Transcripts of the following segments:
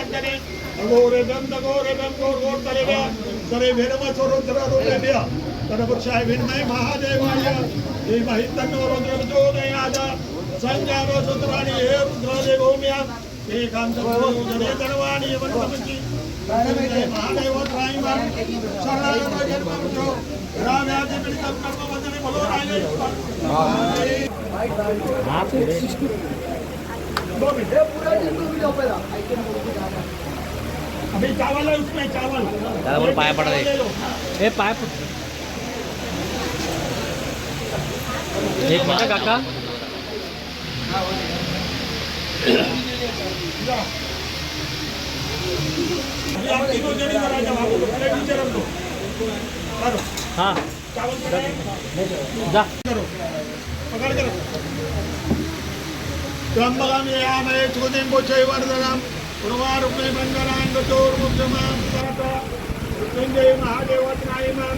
वाक्याने अगोरे दम दगोरे दम गोर गोर तरेव्या तरे भेरम सोरो तरा रोलेव्या तनपुरुषाय विनमय महादेवाय हे महितनो रुद्रजोदयाद संजानो सुत्राणि हे रुद्रदेवोम्या हे कांतजने धनवाणी वनमंची महादेव त्रायमान शरणागत जन्ममृत्यो राम्यादि पीडितं कर्म वदने भलो राजे अभी चावल है उसमें चावल पाया पड़ रहे पाया एक मिनट काका आप तीनों जने करा जाओ आपको पहले टीचर हम लोग करो हाँ चावल जा करो पकड़ कर त्र्यंबकम यामहे सुगंधिं पुष्टिवर्धनम् उर्वारुक्मे बन्धनान् गतोर्मुक्षमां तथा मृत्युञ्जय महादेवत्रायमां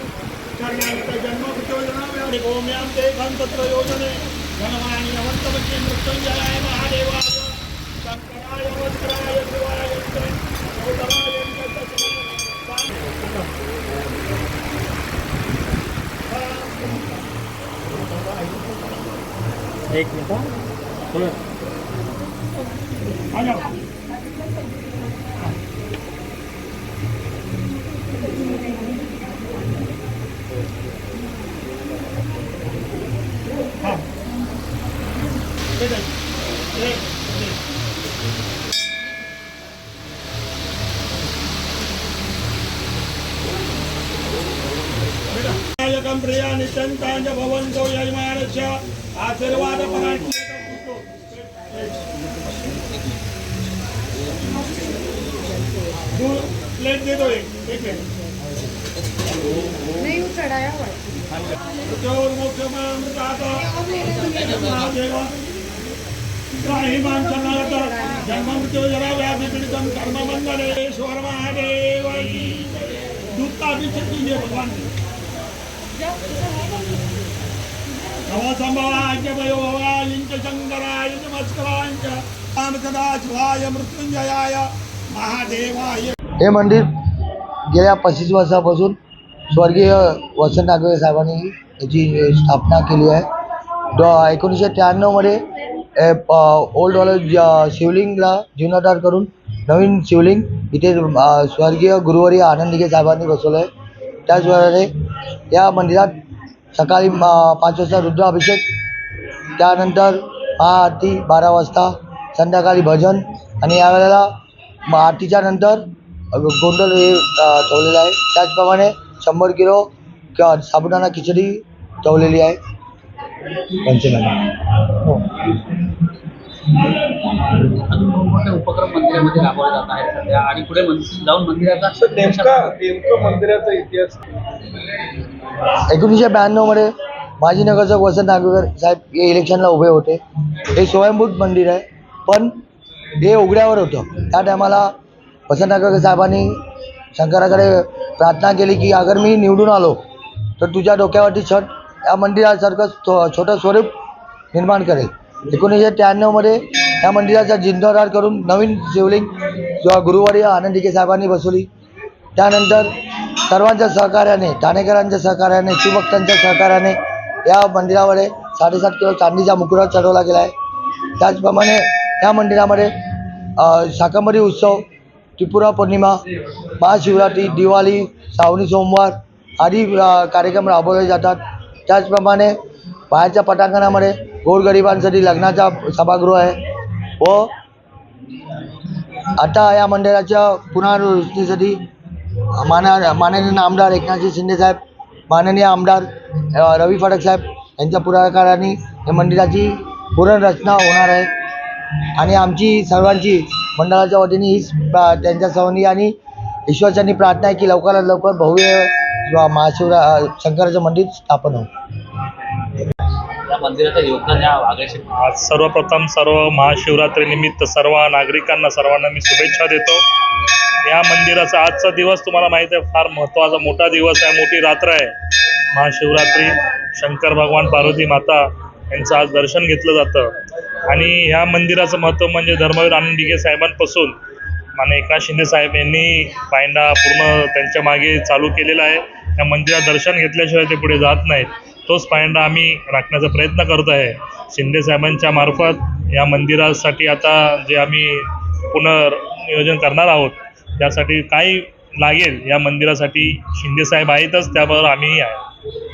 शरणागत जन्ममृत्योजनाव्याधि गोम्यां ते तत्र योजने धनवाणी अवन्तमस्य मृत्युञ्जयाय महादेवाय शङ्कराय वज्राय शिवाय गौतमाय एक मिनट आ जाओ हाँ एकं प्रिया नित्यन्तांच भवन्तो यजमानस्य आशीर्वाद प्लेट दे दो एक नहीं वो चढ़ाया हुआ जन्ममृत्युजराव्याधिपीडितं कर्ममण्डलेश्वर महादेव दूध का अभिषेक कीजिए भगवान नमोसंभवाय वयोवालिंच शंकराय नमस्कारांच राम सदाशिवाय मृत्युंजयाय महादेवाय। हे मंदिर गेल्या 25 वर्षापासून स्वर्गीय वसंत नागवे साहेबांनी याची स्थापना केली आहे. 1993 मध्ये ओल्डवालं शिवलिंगला जीर्णोद्धार करून नवीन शिवलिंग इथे स्वर्गीय गुरुवारी आनंद दिघे साहेबांनी बसवलं आहे. त्याचप्रमाणे या मंदिरात सकाळी 5 वाजता रुद्राभिषेक, त्यानंतर महाआरती 12 वाजता, संध्याकाळी भजन आणि यावेळेला आरतीच्या नंतर गोंधळ हे ठेवलेलं आहे. त्याचप्रमाणे 100 किलो साबुदाणा खिचडी ठेवलेली आहे. मोठे उपक्रम मंदिरामध्ये राबवले जात आहेत सध्या आणि पुढे जाऊन मंदिराचा नेमकं मंदिराचा इतिहास 1992 मध्ये माजी नगरसेवक वसंत नागवेकर साहेब हे इलेक्शनला उभे होते. हे स्वयंभूत मंदिर आहे, पण हे उघड्यावर होतं. त्या टायमाला वसंत नागवेकर साहेबांनी शंकराकडे प्रार्थना केली की अगर मी निवडून आलो तर तुझ्या डोक्यावरती छत या मंदिरासारखं छोटं स्वरूप निर्माण करेल. 1993 मध्ये या मंदिराचा जीर्णोद्धार करून नवीन शिवलिंग गुरुवारी आनंद दिघे साहेबांनी बसवली. त्यानंतर सर्वांच्या सहकार्याने, ठाणेकरांच्या सहकार्याने, शिवभक्तांच्या सहकार्याने या मंदिरावर 7.5 किलो चांदीचा मुकुट चढवला गेला आहे. त्याचप्रमाणे या मंदिरामध्ये शाकंभरी उत्सव, त्रिपुरा पौर्णिमा, महाशिवरात्री, दिवाळी, श्रावणी सोमवार आदी कार्यक्रम राबवले जातात. त्याचप्रमाणे बाहेरच्या पटांगणामध्ये गोरगरिबांसाठी लग्नाचा सभागृह आहे व आता या मंदिराच्या पुनर्रचनेसाठी माननीय आमदार एकनाथजी शिंदेसाहेब, माननीय आमदार रवी फडक साहेब यांच्या पुढाकाराने या मंदिराची पुनर्रचना होणार आहे आणि आमची सर्वांची मंडळाच्या वतीने ही त्यांच्या सहनी आणि ईश्वरांनी प्रार्थना आहे की लवकरात लवकर भव्य शंकराचं मंदिर स्थापन हो. या मंदिराचं योगदान या वाघेश्वर. आज सर्वप्रथम सर्व महाशिवरात्री निमित्त सर्व नागरिकांना सर्वांना मी शुभेच्छा देतो. या मंदिराचा आजचा दिवस तुम्हाला माहिती आहे फार महत्त्वाचा मोठा दिवस आहे, मोठी रात्र आहे. महाशिवरात्री शंकर भगवान, पार्वती माता यांचं आज दर्शन घेतलं जातं आणि ह्या मंदिराचं महत्त्व म्हणजे धर्मवीर आनंद दिघे साहेबांपासून माननीय एकनाथ शिंदे साहेब यांनी पायंडा पूर्ण त्यांच्या मागे चालू केलेला आहे. त्या मंदिरात दर्शन घेतल्याशिवाय ते पुढे जात नाहीत. तोच पायंडा आम्ही राखण्याचा प्रयत्न करत आहे. शिंदे साहेबांच्या मार्फत या मंदिरासाठी आता जे आम्ही पुनर्नियोजन करणार आहोत त्यासाठी काही लागेल या मंदिरासाठी शिंदे साहेब आहेतच, त्याबरोबर आम्हीही आहे.